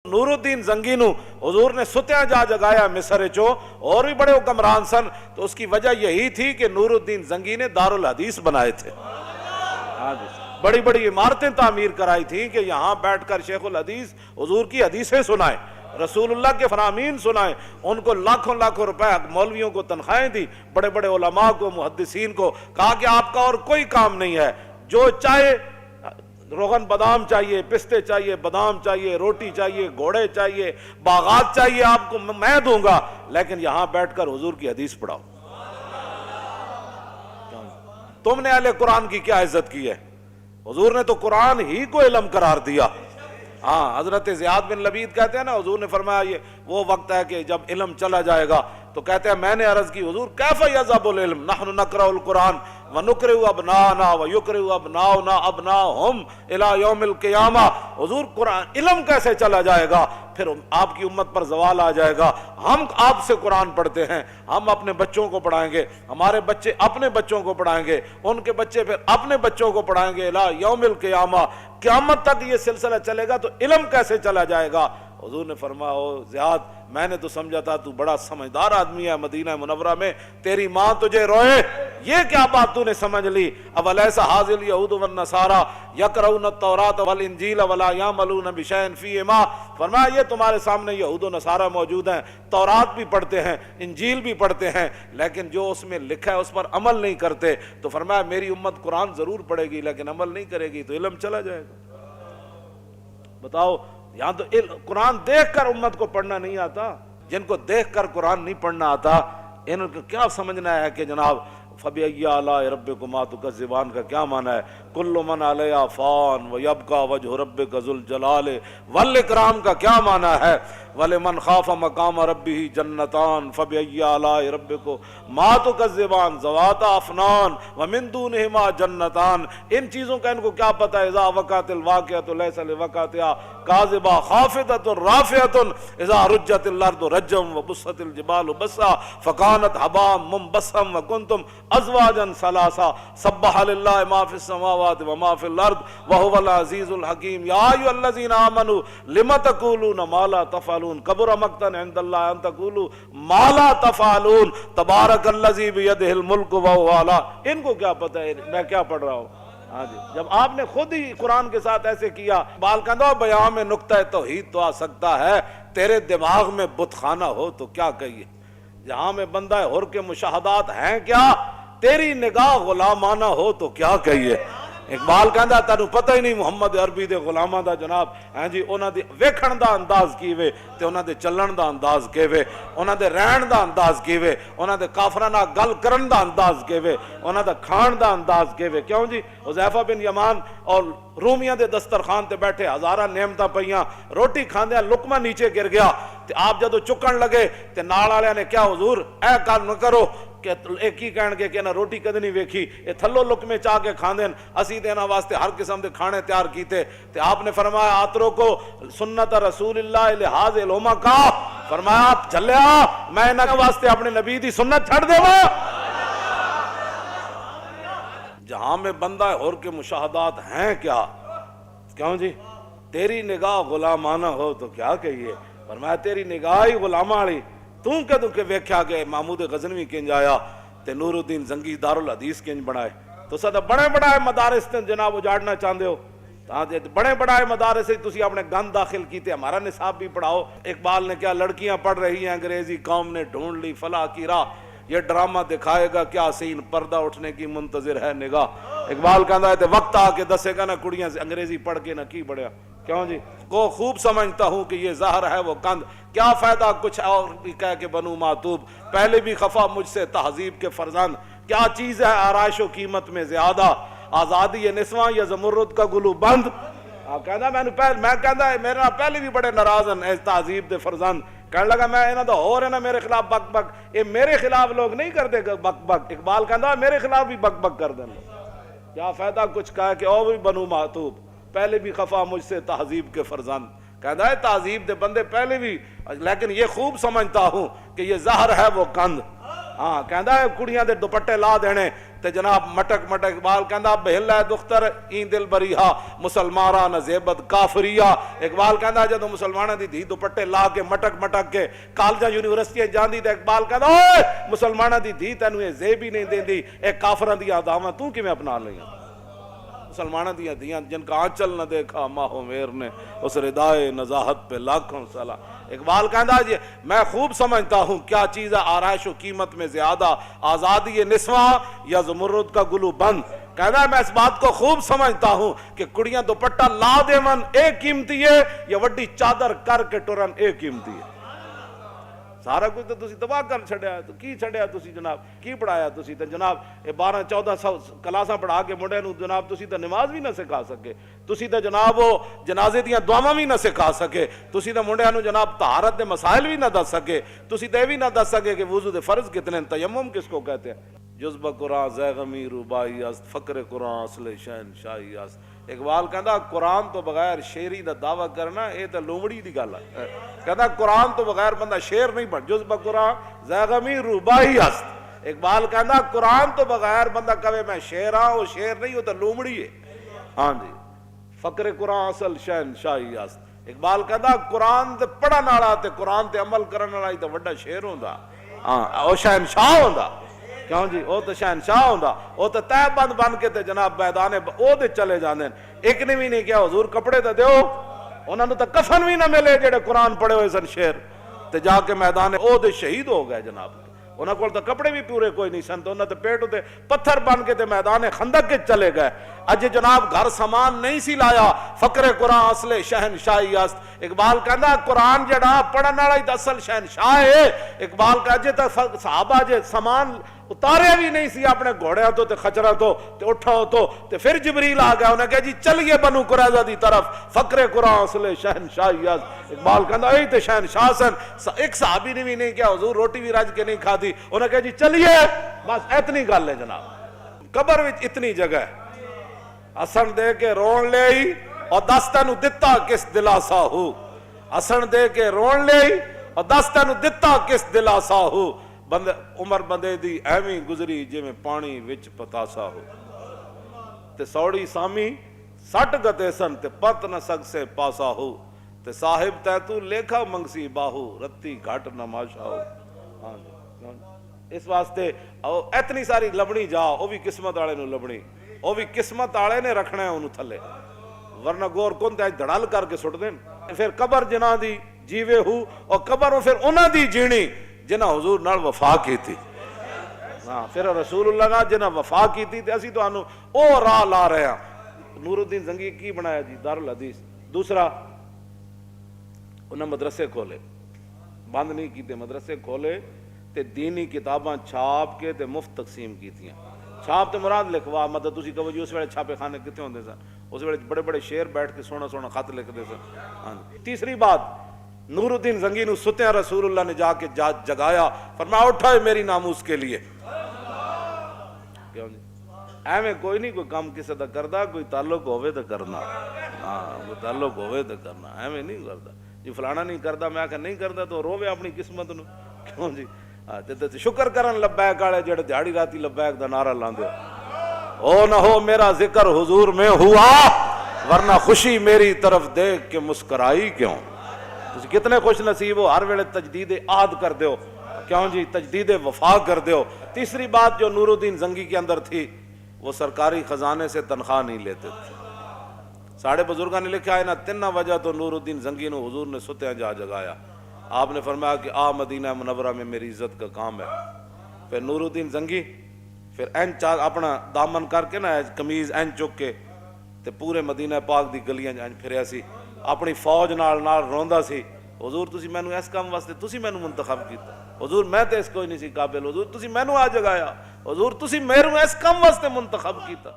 نور الدین زنگی نو حضور نے ستیاں جا جگایا مصر چو، اور بھی بڑے حکمران سن، تو اس کی وجہ یہی تھی کہ نور الدین زنگی نے دارالحدیث بنائے تھے، بڑی بڑی عمارتیں تعمیر کرائی تھیں کہ یہاں بیٹھ کر شیخ الحدیث حضور کی حدیثیں سنائیں، رسول اللہ کے فرامین سنائیں، ان کو لاکھوں لاکھوں روپے مولویوں کو تنخواہیں دی، بڑے بڑے علماء کو، محدثین کو، کہا کہ آپ کا اور کوئی کام نہیں ہے، جو چاہے روغن بادام چاہیے، پستے چاہیے، بادام چاہیے، روٹی چاہیے، گھوڑے چاہیے، باغات چاہیے، آپ کو میں دوں گا، لیکن یہاں بیٹھ کر حضور کی حدیث پڑھاؤ۔ تم نے اہل قرآن کی کیا عزت کی ہے؟ حضور نے تو قرآن ہی کو علم قرار دیا۔ ہاں، حضرت زیاد بن لبید کہتے ہیں نا، حضور نے فرمایا یہ وہ وقت ہے کہ جب علم چلا جائے گا، تو کہتے ہیں میں نے عرض کی حضور کیف یذهب العلم نحن نقرأ القرآن ونقرئ ابناءنا ويقرئ ابناؤنا ابناءهم الى يوم القیامہ، حضور قرآن علم کیسے چلا جائے گا؟ پھر آپ کی امت پر زوال آ جائے گا، ہم آپ سے قرآن پڑھتے ہیں، ہم اپنے بچوں کو پڑھائیں گے، ہمارے بچے اپنے بچوں کو پڑھائیں گے، ان کے بچے پھر اپنے بچوں کو پڑھائیں گے، الى یوم القیامہ، قیامت تک یہ سلسلہ چلے گا، تو علم کیسے چلا جائے گا؟ حضور نے فرمایا او زیاد، میں نے تو سمجھا تھا تو بڑا سمجھدار آدمی ہے، مدینہ منورہ میں تیری ماں تجھے روئے، یہ کیا بات تو نے سمجھ لی؟ اولیس ھذ الیہود والنصارى یقرؤون التوراۃ والانجیل ولا یعملون بشیء فیہما، فرمایا یہ تمہارے سامنے یہود و نصارہ موجود ہیں، تورات بھی پڑھتے ہیں، انجیل بھی پڑھتے ہیں، لیکن جو اس میں لکھا ہے اس پر عمل نہیں کرتے، تو فرمایا میری امت قرآن ضرور پڑھے گی لیکن عمل نہیں کرے گی تو علم چلا جائے گا۔ بتاؤ، یہاں تو قرآن دیکھ کر امت کو پڑھنا نہیں آتا، جن کو دیکھ کر قرآن نہیں پڑھنا آتا ان کو کیا سمجھنا ہے کہ جناب فَبِأَيِّ آلَاءِ رَبِّكُمَا تُكَذِّبَانِ کا کیا معنی ہے؟ كُلُّ مَنْ عَلَيْهَا فَانٍ وَيَبْقَى وَجْهُ رَبِّكَ ذُو الْجَلَالِ وَالْإِكْرَامِ کا کیا معنی ہے؟ وَلِمَنْ خَافَ مَقَامَ رَبِّهِ جَنَّتَانِ فَبِأَيِّ آلَاءِ رَبِّكُمَا تُكَذِّبَانِ ذَوَاتَا أَفْنَانٍ وَمِن دُونِهِمَا جَنَّتَانِ، ان چیزوں کا ان کو کیا پتہ ہے؟ اذا وقعت الواقعۃ ليس لوقعتها كاذبہ خافضۃ رافعۃ اذا رجت الارض رجا وبست الجبال بسا فكانت هباء منبثا وكنتم ازواجا ثلاثا سبح لله ما في السماوات وما في الارض وهو العزيز الحكيم يا ايها الذين امنوا لم تقولون ما لا تفعلون كبر مقتا عند الله ان تقولوا ما لا تفعلون تبارك الذي بيده الملك وهو على، ان کو کیا پتہ ہے میں کیا پڑھ رہا ہوں؟ ہاں جی، جب آپ نے خود ہی قرآن کے ساتھ ایسے کیا، بال کندھا بیان میں نقطہ توحید تو آ سکتا ہے، تیرے دماغ میں بت خانہ ہو تو کیا کہیے؟ جہاں میں بندہ حر کے مشاہدات ہیں کیا، تیری نگاہ غلامانہ ہو تو کیا کہیے؟ اقبال کہندا تینوں پتہ ہی نہیں محمد عربی دے غلاماں دا جناب، ہاں جی، انہاں دی ویکھن دا انداز کیویں تے انہاں دے چلن دا انداز کیویں، انہاں دے رہن دا انداز کیویں، انہاں دے کافراں نال گل کرن دا انداز کیویں، انہاں دا کھان دا انداز کیویں۔ کیوں جی؟ حذیفہ بن یمان اور رومیاں دے دسترخوان تے بیٹھے، ہزاراں نعمتاں پئیاں، روٹی کھاندیاں لقمہ نیچے گر گیا تے آپ جدوں چکن لگے تے نال والےاں نے کیا حضور اے کل نہ کرو، کہ ایک ہی کہن گے کہ نہ روٹی کدی نہیں ویکھی، یہ تھلو لقمے چاہ کے کھاندے، اسی دینا واسطے ہر قسم دے کھانے تیار کیتے، تے آپ نے فرمایا آترو کو سنت رسول اللہ لحاظ الہما کا، فرمایا آپ چلیا میں انہاں واسطے اپنے نبی دی سنت چھڑ دیوا۔ جہاں میں بندہ حر کے مشاہدات ہیں کیا، کیوں جی؟ تیری نگاہ غلامانہ ہو تو کیا کہیے؟ فرمایا تیری نگاہ ہی غلامہ والی، تو کدوں کہ ویکھیا کہ محمود غزنوی کنج آیا تے نور الدین زنگی دارالحدیث کنج بنائے، تو سدا بڑے بڑے مدارس تے جناب اجاڑنا چاہتے ہو، بڑے بڑے مدارس سے تسی اپنے گند داخل کیتے، ہمارا نصاب بھی پڑھاؤ۔ اقبال نے کیا لڑکیاں پڑھ رہی ہیں انگریزی، قوم نے ڈھونڈ لی فلاح کی راہ، یہ ڈرامہ دکھائے گا کیا سین، پردہ اٹھنے کی منتظر ہے نگاہ۔ اقبال کہتا ہے تے وقت آ کے دسے گا نا کڑیاں سے انگریزی پڑھ کے نہ کی بڑھیا، کیوں جی؟ کو خوب سمجھتا ہوں کہ یہ زہر ہے وہ کند، کیا فائدہ کچھ اور بھی کہہ کے بنوں معتوب، پہلے بھی خفا مجھ سے تہذیب کے فرزند، کیا چیز ہے آرائش و قیمت میں زیادہ، آزادی یہ نسواں یا زمرد کا گلو بند۔ کہنا میں کہنا میرا پہلے بھی بڑے ناراض ہیں تہذیب دے فرزند، کہنے لگا میں انہاں دا ہور ہے نا میرے خلاف بک بک، یہ میرے خلاف لوگ نہیں کرتے بک بک، اقبال کہنا میرے خلاف بھی بک بک کر دیں، کیا فائدہ کچھ کہا کہ اور بھی بنوں معتوب، پہلے بھی خفا مجھ سے تہذیب کے فرزند۔ کہتا ہے تہذیب دے بندے پہلے بھی، لیکن یہ خوب سمجھتا ہوں کہ یہ زہر ہے وہ کند۔ ہاں کہتا ہے کڑیاں دے دوپٹے لا دینے تے جناب مٹک مٹک اقبال کہندا بہل ہے دختر این دل بریہا مسلمانہ نزیبت کافریہ. اقبال کہندا جدو مسلمانہ دی دھی دوپٹے لا کے مٹک مٹک کے کالجاں یونیورسٹیاں جاندی تے اقبال کہندا اوے مسلمانہ دی دھی تینوں یہ زیب ہی نہیں دیندی، اے کافراں دی اداواں تو کیویں اپنا لئیاں؟ مسلمانہ دیا دیاں جن کا آنچل نہ دیکھا ماہو میر نے اس ردائے نزاہت پہ لاکھوں سلام. اقبال کہندا جی میں خوب سمجھتا ہوں کیا چیز ہے آرائش و قیمت میں زیادہ، آزادی نسواں یا زمرد کا گلو بند. کہنا ہے میں اس بات کو خوب سمجھتا ہوں کہ کڑیاں دوپٹہ لا دے من ایک قیمتی ہے یا وڈی چادر کر کے ٹرن ایک قیمتی ہے. سارا کچھ تو تسی تباہ کر چھڑیا ہے، تو کی چھڑیا تسی جناب، کی پڑھایا تسی تے جناب 12-14 کلاساں پڑھا کے منڈے نو جناب تسی تے نماز بھی نہ سکھا سکے، تسی تے جناب وہ جنازے دیاں دعاواں بھی نہ سکھا سکے، تسی تے منڈے نو جناب طہارت دے مسائل بھی نہ دس سکے، تسی تے بھی نہ دس سکے کہ وضو دے فرض کتنے ہیں، تیمم کس کو کہتے ہیں. جذبہ قرآن زیغمی روبائی است، فقر قرآن اصل شہنشاہی است. اقبال کہندا قرآن تو بغیر شیری دا دعویٰ کرنا یہ تو لومڑی دی گل ہے. کہندا قرآن تو بغیر بندہ شیر نہیں بن. جذبہ قرآن زیغمی روبائی است. اقبال کہندا قرآن تو بغیر بندہ کہے میں شیر ہاں، وہ شیر نہیں، وہ تو لومڑی ہے. ہاں جی، فقر قرآن اصل شہنشاہی است. اقبال کہندا قرآن تے پڑھن والا تے قرآن تے عمل کرن والا تے وڈا شیر ہوندا، ہاں او شہنشاہ ہوندا. کیوں جی وہ تو شہنشاہ ہوندا، وہ تو تہ بند بن کے تے جناب میدان او دے چلے جاندے. ایک نے بھی نہیں کیا حضور کپڑے تے دیو، انہاں نوں تے کفن بھی نہ ملے جڑے قرآن پڑھے ہوئے سن شیر تے جا کے میدان او دے شہید ہو گئے جناب. انہاں کول تے کپڑے بھی پورے کوئی نہیں سن، تو انہاں تے پیٹ تے پتھر بن کے تے میدان خندق کے چلے گئے. اج جناب گھر سامان نہیں سی لایا، فقر قرآن اصل شہنشاہی است. اقبال کہندا قرآن جڑا پڑھن والا ہی اصل شہنشاہ ہے. اقبال کہا جے تے صحابہ جے سامان اتارے بھی نہیں سی اپنے گھوڑیاں تو تے خچرہ تو تے اٹھاؤ تو تے پھر جبریل آ گیا، انہیں کہا جی چلیے بنو قریظہ دی طرف، فقر قرآن اصل شہنشاہی است. اقبال کہندا اے تے شہنشاہ سن. ایک صحابی نے بھی نہیں کیا حضور روٹی بھی رج کے نہیں کھادی، انہیں کہا جی چلیے بس اتنی گل ہے جناب. قبر وچ اتنی جگہ ہے، اسن دے کے رون لے اور دس تینوں دتا کس دلاسا ہو. اسن دے کے رون لے اور دس تینوں دتا کس دلاسا ہو. بندے عمر بندے دی ایویں گزری جی میں پانی وچ پتاسا ہو. تے سوڑی سامی سٹ گتے سن تے پت نہ سگ سے پاسا ہو. تے صاحب تے تو لیکھا منگسی باہو رتی گھٹ نماشا ہو. ہاں جی، اس واسطے اتنی ساری لبنی جا وہ بھی قسمت والے نو لبنی، وہ بھی قسمت والے نے رکھنا ہے انہوں تھلے، ورنہ گور کون تے دھڑال کر کے سٹ دین. پھر قبر جنہ دی جیوے ہو اور قبر پھر انہاں دی جینی جنہ حضور نال وفا کی تھی. ہاں پھر رسول اللہ نال جنہ وفا کی تھی تے اسی تو انہوں او راہ لا رہے ہیں. نور الدین زنگی کی بنایا جی دارالحدیث. دوسرا انہاں مدرسے کھولے، بند نہیں کیتے، مدرسے کھولے تے دینی کتاباں چھاپ کے تے مفت تقسیم کیتیاں. چھاپ تے مراد لکھوا مطلب تسی کہو جی اس ویلے چھاپے خانے کتے ہوندے سن، اس ویلے بڑے بڑے شعر بیٹھ کے سونا سونا خط لکھتے سن. تیسری بات نور الدین زنگی نو ستیاں رسول اللہ نے جا کے جگایا، فرمایا اٹھائے میری ناموس کے لیے. کیوں جی ایویں کوئی نہیں کوئی کام کسے دا کردا، کوئی تعلق ہوئے تو کرنا. ہاں کوئی تعلق ہوئے تو کرنا، ایویں نہیں کردا جی فلانا نہیں کردا میں آکھا نہیں کردا تو روے اپنی قسمت نو. کیوں جی شکر کرن لبیک والے جڑے دیہڑی راتی لبیک دا نعرہ لاندے او نہ ہو میرا ذکر حضور میں ہوا ورنہ خوشی میری طرف دیکھ کے مسکرائی کیوں. تسی کتنے خوش نصیب ہو ہر ویلے تجدید عہد کر دیو. کیوں جی تجدید وفا کر دیو. تیسری بات جو نور الدین زنگی کے اندر تھی وہ سرکاری خزانے سے تنخواہ نہیں لیتے تھے. ساڑھے بزرگاں نے لکھا ہے نا تنہ وجہ تو نور الدین زنگی نو حضور نے ستیاں جا جگایا. آپ نے فرمایا کہ آ مدینہ منورہ میں میری عزت کا کام ہے. پھر نور الدین زنگی پھر این اپنا دامن کر کے نا کمیز این چک کے تے پورے مدینہ پاک دی گلیاں این پھریا سی، اپنی فوج نال روندا سی حضور تسی مینوں اس کام واسطے تسی مینوں منتخب کیتا. حضور میں تے اس کوئی نہیں سی قابل، حضور تسی مینوں آ جگایا، حضور تسی میرے اس کام واسطے منتخب کیتا.